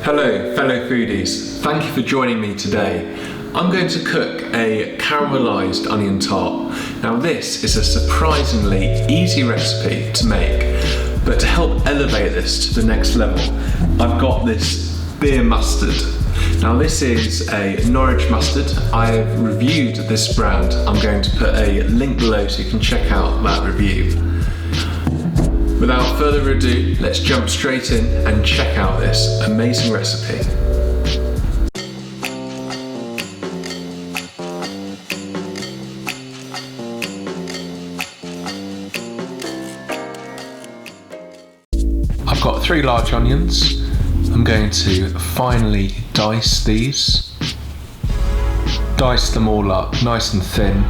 Hello fellow foodies, thank you for joining me today. I'm going to cook a caramelised onion tart. Now this is a surprisingly easy recipe to make, but to help elevate this to the next level, I've got this beer mustard. Now this is a Norwich Mustard. I have reviewed this brand. I'm going to put a link below so you can check out that review. Without further ado, let's jump straight in and check out this amazing recipe. I've got 3 large onions. I'm going to finely dice these. Dice them all up nice and thin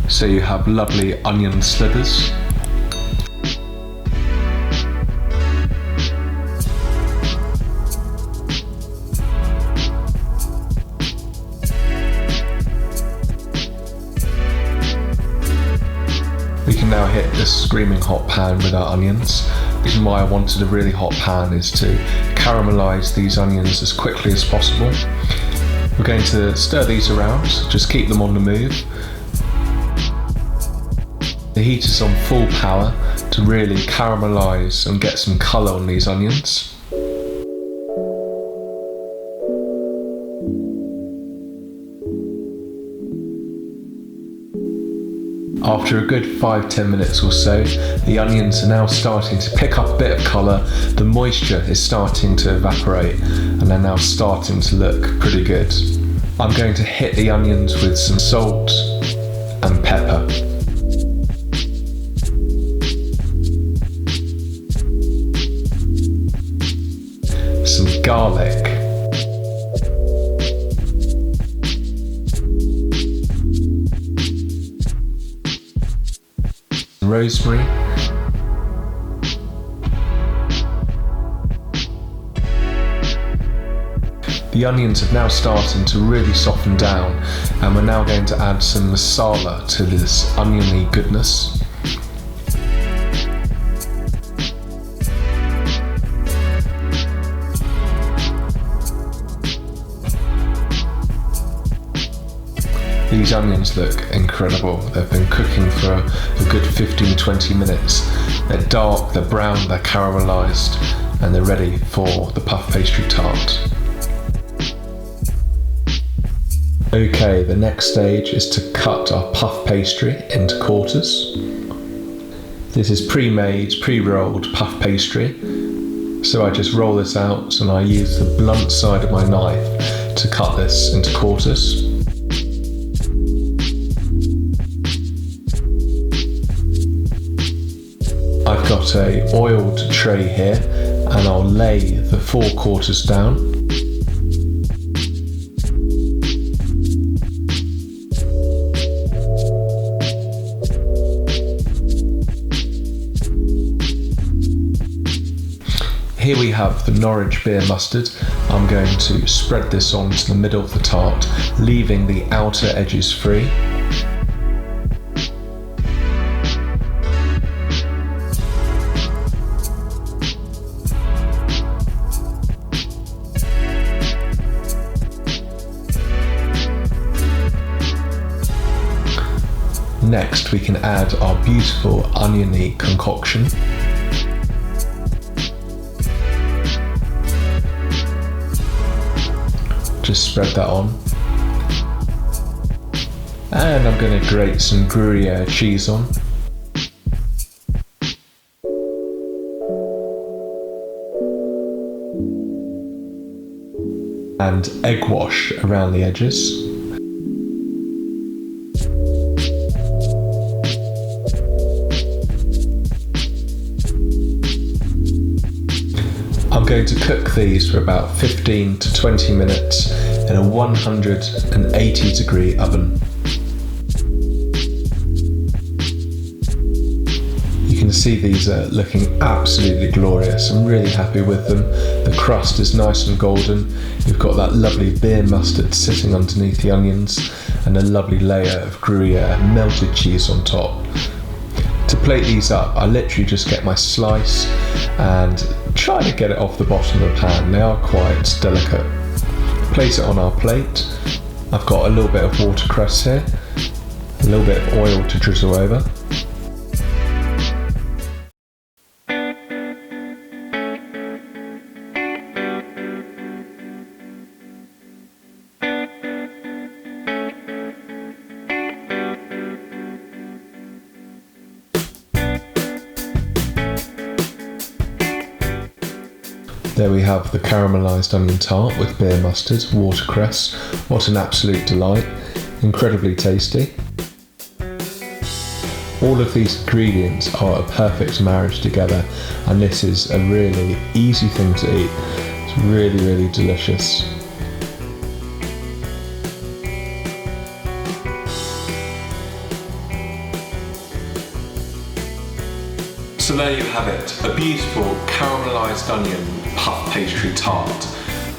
so you have lovely onion slithers. We can now hit this screaming hot pan with our onions. The reason why I wanted a really hot pan is to caramelise these onions as quickly as possible. We're going to stir these around, just keep them on the move. The heat is on full power to really caramelise and get some colour on these onions. After a good 5-10 minutes or so, the onions are now starting to pick up a bit of colour, the moisture is starting to evaporate, and they're now starting to look pretty good. I'm going to hit the onions with some salt and pepper. Some garlic. Rosemary, the onions have now started to really soften down, and we're now going to add some Marsala to this oniony goodness. These onions look incredible. They've been cooking for a good 15-20 minutes. They're dark, they're brown, they're caramelised, and they're ready for the puff pastry tart. Okay, the next stage is to cut our puff pastry into quarters. This is pre-made, pre-rolled puff pastry. So I just roll this out and I use the blunt side of my knife to cut this into quarters. I've got a oiled tray here and I'll lay the 4 quarters down. Here we have the Norwich Beer Mustard. I'm going to spread this onto the middle of the tart, leaving the outer edges free. Next, we can add our beautiful oniony concoction. Just spread that on. And I'm going to grate some Gruyère cheese on. And egg wash around the edges. I'm going to cook these for about 15 to 20 minutes in a 180 degree oven. You can see these are looking absolutely glorious. I'm really happy with them. The crust is nice and golden. You've got that lovely beer mustard sitting underneath the onions and a lovely layer of Gruyère melted cheese on top. To plate these up, I literally just get my slice and try to get it off the bottom of the pan, they are quite delicate. Place it on our plate. I've got a little bit of watercress here, a little bit of oil to drizzle over. There we have the caramelised onion tart with beer mustard, watercress. What an absolute delight, incredibly tasty. All of these ingredients are a perfect marriage together, and this is a really easy thing to eat. It's really, really delicious. So there you have it, a beautiful caramelised onion puff pastry tart.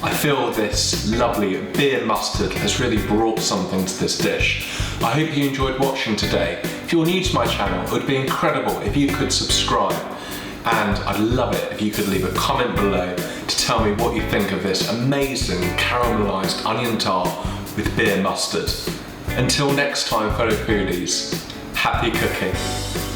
I feel this lovely beer mustard has really brought something to this dish. I hope you enjoyed watching today. If you're new to my channel, it would be incredible if you could subscribe, and I'd love it if you could leave a comment below to tell me what you think of this amazing caramelised onion tart with beer mustard. Until next time, fellow foodies, happy cooking.